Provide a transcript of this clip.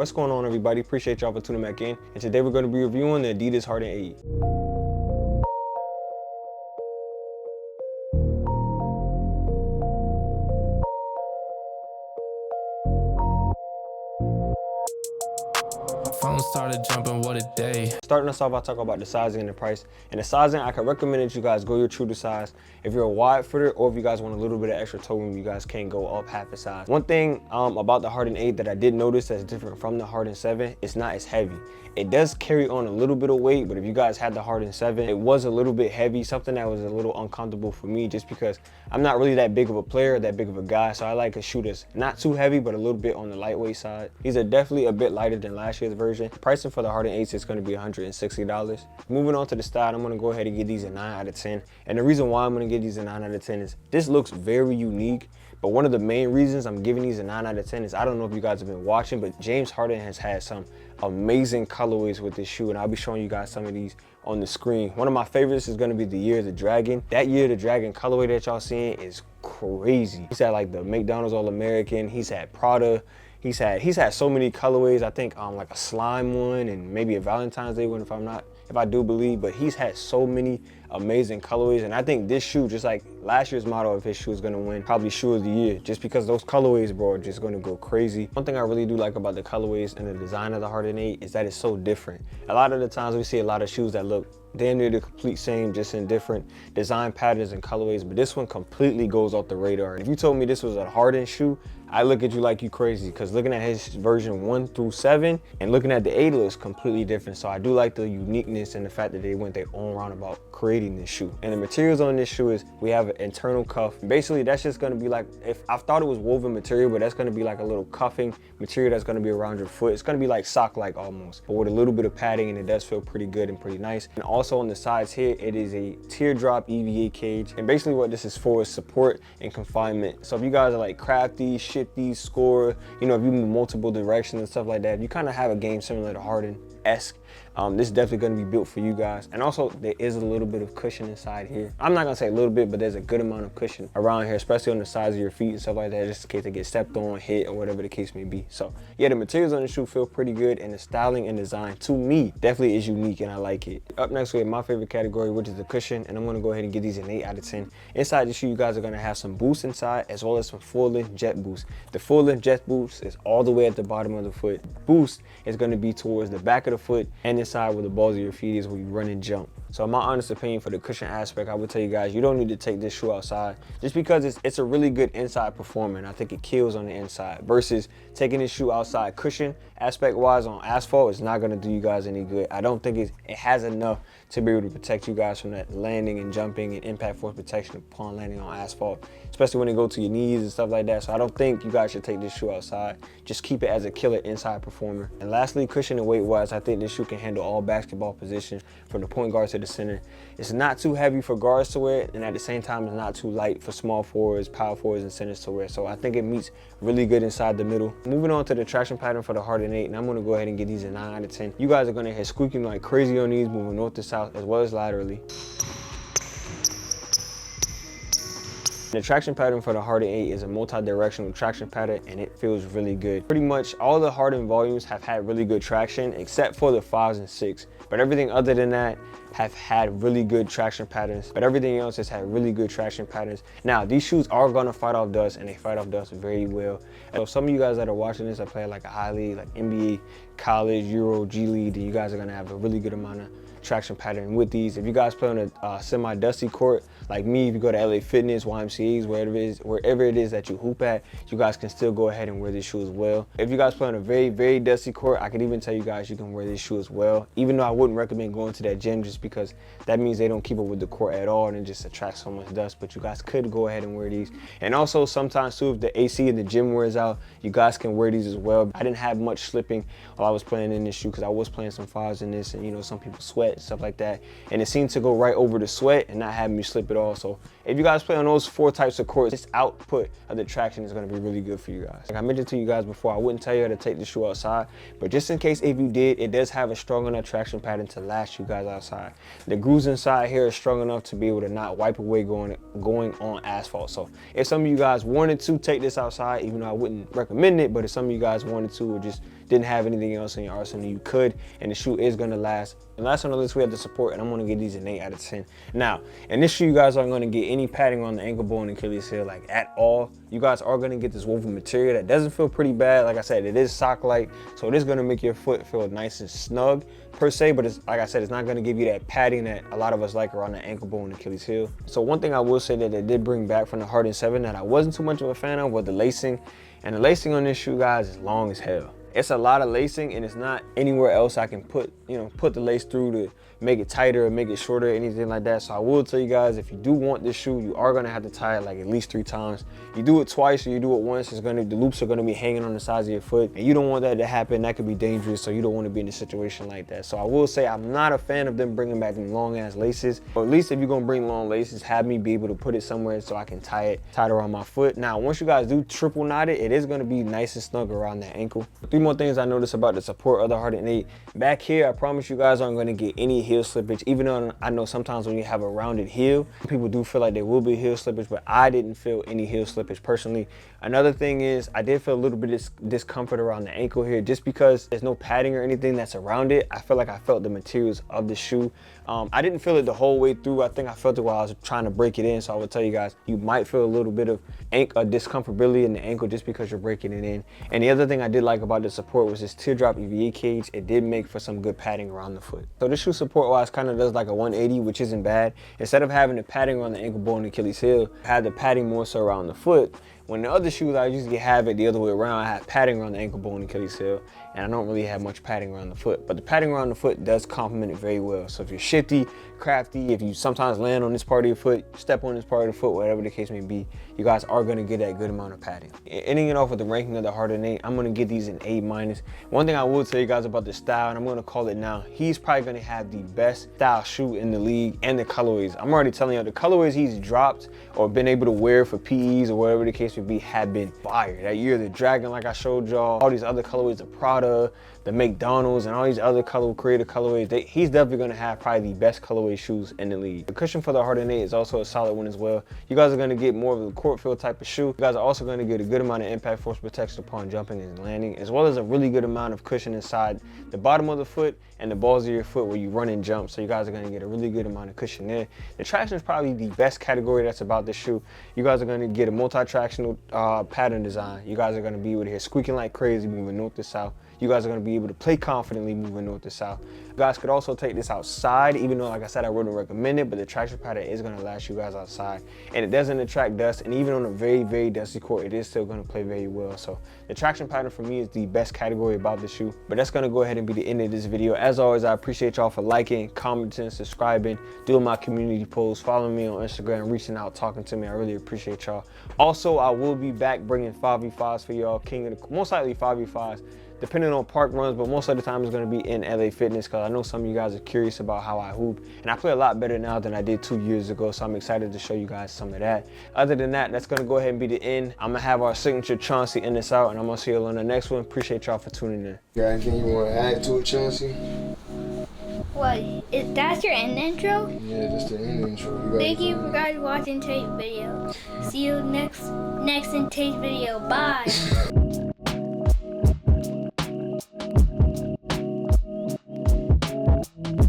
What's going on, everybody? Appreciate y'all for tuning back in. And today we're going to be reviewing the Adidas Harden 8. Phone started jumping, what a day. Starting us off, I'll talk about the sizing and the price. And the sizing, I can recommend that you guys go your true to size. If you're a wide footer or if you guys want a little bit of extra toe room, you guys can go up half a size. One thing about the Harden 8 that I did notice that's different from the Harden 7, it's not as heavy. It does carry on a little bit of weight, but if you guys had the Harden 7, it was a little bit heavy, something that was a little uncomfortable for me just because I'm not really that big of a player, that big of a guy, so I like a shoe that's not too heavy, but a little bit on the lightweight side. These are definitely a bit lighter than last year's version. Pricing for the Harden 8s is going to be $160. Moving on to the style, I'm going to go ahead and give these a 9 out of 10. And the reason why I'm going to give these a 9 out of 10 is this looks very unique. But one of the main reasons I'm giving these a 9 out of 10 is I don't know if you guys have been watching, but James Harden has had some amazing colorways with this shoe, and I'll be showing you guys some of these on the screen. One of my favorites is going to be the Year of the Dragon. That Year of the Dragon colorway that y'all seeing is crazy. He's had like the McDonald's All-American, he's had Prada, he's had so many colorways. I think like a slime one and maybe a Valentine's Day one if I do believe, but he's had so many amazing colorways. And I think this shoe, just like last year's model of his shoe, is gonna win probably shoe of the year, just because those colorways, bro, are just gonna go crazy. One thing I really do like about the colorways and the design of the Harden 8 is that it's so different. A lot of the times we see a lot of shoes that look damn near the complete same, just in different design patterns and colorways, but this one completely goes off the radar. If you told me this was a Harden shoe, I look at you like you crazy, because looking at his version 1 through 7 and looking at the 8 looks completely different. So I do like the uniqueness and the fact that they went their own roundabout creating this shoe. And the materials on this shoe is we have an internal cuff. Basically, that's just gonna be like, if I thought it was woven material, but that's gonna be like a little cuffing material that's gonna be around your foot. It's gonna be like sock-like almost, but with a little bit of padding, and it does feel pretty good and pretty nice. And also on the sides here, it is a teardrop EVA cage. And basically what this is for is support and confinement. So if you guys are like crafty, shifty, score, you know, if you move multiple directions and stuff like that, you kind of have a game similar to Harden-esque. This is definitely going to be built for you guys. And also there is a little bit of cushion inside here. I'm not gonna say a little bit, but there's a good amount of cushion around here, especially on the sides of your feet and stuff like that, just in case they get stepped on, hit, or whatever the case may be. So yeah, the materials on the shoe feel pretty good, and the styling and design to me definitely is unique, and I like it. Up next we have my favorite category, which is the cushion, and I'm gonna go ahead and give these an 8 out of 10. Inside the shoe, you guys are gonna have some boosts inside, as well as some full-length jet boost. The full-length jet boost is all the way at the bottom of the foot. Boost is gonna be towards the back of the foot and inside where the balls of your feet is, where you run and jump. So in my honest opinion, for the cushion aspect, I would tell you guys, you don't need to take this shoe outside, just because it's a really good inside performer, and I think it kills on the inside, versus taking this shoe outside. Cushion aspect wise on asphalt is not going to do you guys any good. I don't think it has enough to be able to protect you guys from that landing and jumping and impact force protection upon landing on asphalt, especially when they go to your knees and stuff like that. So I don't think you guys should take this shoe outside. Just keep it as a killer inside performer. And lastly, cushion and weight wise, I think this shoe can handle all basketball positions, from the point guard to the center. It's not too heavy for guards to wear, and at the same time it's not too light for small forwards, power forwards, and centers to wear. So I think it meets really good inside the middle. Moving on to the traction pattern for the Harden 8, and I'm going to go ahead and give these a 9 out of 10. You guys are going to hear squeaking like crazy on these, moving north to south as well as laterally. The traction pattern for the Harden 8 is a multi-directional traction pattern, and it feels really good. Pretty much all the Harden volumes have had really good traction, except for the 5s and 6. But everything other than that have had really good traction patterns. But everything else has had really good traction patterns. Now, these shoes are gonna fight off dust, and they fight off dust very well. So some of you guys that are watching this are playing like a high league, like NBA, college, Euro, G League, then you guys are gonna have a really good amount of traction pattern with these. If you guys play on a semi-dusty court like me, if you go to LA Fitness, YMCA's, wherever it is that you hoop at, you guys can still go ahead and wear this shoe as well. If you guys play on a very, very dusty court, I could even tell you guys you can wear this shoe as well, even though I wouldn't recommend going to that gym, just because that means they don't keep up with the court at all and it just attracts so much dust. But you guys could go ahead and wear these. And also sometimes too, if the AC in the gym wears out, you guys can wear these as well. I didn't have much slipping while I was playing in this shoe, because I was playing some 5s in this, and you know, some people sweat and stuff like that, and it seemed to go right over the sweat and not have me slip at all. So if you guys play on those 4 types of courts, this output of the traction is going to be really good for you guys. Like I mentioned to you guys before, I wouldn't tell you how to take the shoe outside, but just in case if you did, it does have a strong enough traction pattern to last you guys outside. The grooves inside here are strong enough to be able to not wipe away going on asphalt. So if some of you guys wanted to take this outside, even though I wouldn't recommend it, but if some of you guys wanted to, or just didn't have anything else in your arsenal, you could, and the shoe is gonna last. And last on the list, we have the support, and I'm gonna give these an 8 out of 10. Now, in this shoe, you guys aren't gonna get any padding on the ankle bone and Achilles heel, like at all. You guys are gonna get this woven material that doesn't feel pretty bad. Like I said, it is sock-like, so it is gonna make your foot feel nice and snug per se, but it's, like I said, it's not gonna give you that padding that a lot of us like around the ankle bone and Achilles heel. So one thing I will say that they did bring back from the Harden 7 that I wasn't too much of a fan of was the lacing. And the lacing on this shoe, guys, is long as hell. It's a lot of lacing, and it's not anywhere else I can put the lace through to make it tighter or make it shorter or anything like that. So I will tell you guys, if you do want this shoe, you are gonna have to tie it like at least 3 times. You do it twice or you do it once, the loops are gonna be hanging on the sides of your foot, and you don't want that to happen. That could be dangerous, so you don't want to be in a situation like that. So I will say I'm not a fan of them bringing back them long ass laces, or at least if you're gonna bring long laces, have me be able to put it somewhere so I can tie it around my foot. Now, once you guys do triple knot it, it is gonna be nice and snug around that ankle. 3 more things I noticed about the support of the Harden 8. Back here, I promise you guys aren't gonna get any heel slippage, even though I know sometimes when you have a rounded heel, people do feel like there will be heel slippage, but I didn't feel any heel slippage personally. Another thing is I did feel a little bit of discomfort around the ankle here, just because there's no padding or anything that's around it. I feel like I felt the materials of the shoe. I didn't feel it the whole way through. I think I felt it while I was trying to break it in. So I would tell you guys, you might feel a little bit of discomfortability in the ankle just because you're breaking it in. And the other thing I did like about the support was this teardrop EVA cage. It did make for some good padding around the foot. So this shoe support wise kind of does like a 180, which isn't bad. Instead of having the padding on the ankle bone and Achilles heel, I had the padding more so around the foot. When the other shoes I usually have it the other way around, I have padding around the ankle bone and Achilles heel, and I don't really have much padding around the foot. But the padding around the foot does complement it very well. So if you're shifty, crafty, if you sometimes land on this part of your foot, step on this part of the foot, whatever the case may be, you guys are gonna get that good amount of padding. Ending it off with the ranking of the Harden 8, I'm gonna give these an A-. One thing I will tell you guys about the style, and I'm gonna call it now, he's probably gonna have the best style shoe in the league, and the colorways. I'm already telling you, the colorways he's dropped or been able to wear for PEs or whatever the case may be have been fire. That year, the Dragon, like I showed y'all, all these other colorways, the Prada, the McDonald's, and all these other creative colorways, he's definitely gonna have probably the best colorway shoes in the league. The cushion for the Harden 8 is also a solid one as well. You guys are gonna get more of a court feel type of shoe. You guys are also gonna get a good amount of impact force protection upon jumping and landing, as well as a really good amount of cushion inside the bottom of the foot and the balls of your foot where you run and jump. So you guys are gonna get a really good amount of cushion there. The traction is probably the best category that's about this shoe. You guys are gonna get a multi-tractional pattern design. You guys are gonna be able to hear squeaking like crazy moving north to south. You guys are gonna be able to play confidently moving north to south. You guys could also take this outside, even though, like I said, I wouldn't recommend it, but the traction pattern is gonna last you guys outside. And it doesn't attract dust, and even on a very, very dusty court, it is still gonna play very well. So the traction pattern for me is the best category about the shoe. But that's gonna go ahead and be the end of this video. As always, I appreciate y'all for liking, commenting, subscribing, doing my community posts, following me on Instagram, reaching out, talking to me. I really appreciate y'all. Also, I will be back bringing 5v5s for y'all, most likely 5v5s. Depending on park runs, but most of the time it's gonna be in LA Fitness, because I know some of you guys are curious about how I hoop, and I play a lot better now than I did 2 years ago, so I'm excited to show you guys some of that. Other than that, that's gonna go ahead and be the end. I'm gonna have our signature Chauncey end this out, and I'm gonna see you on the next one. Appreciate y'all for tuning in. Got anything you wanna add to it, Chauncey? What? That's your end intro? Yeah, just the end intro. Thank you for guys watching today's video. See you next in today's video. Bye.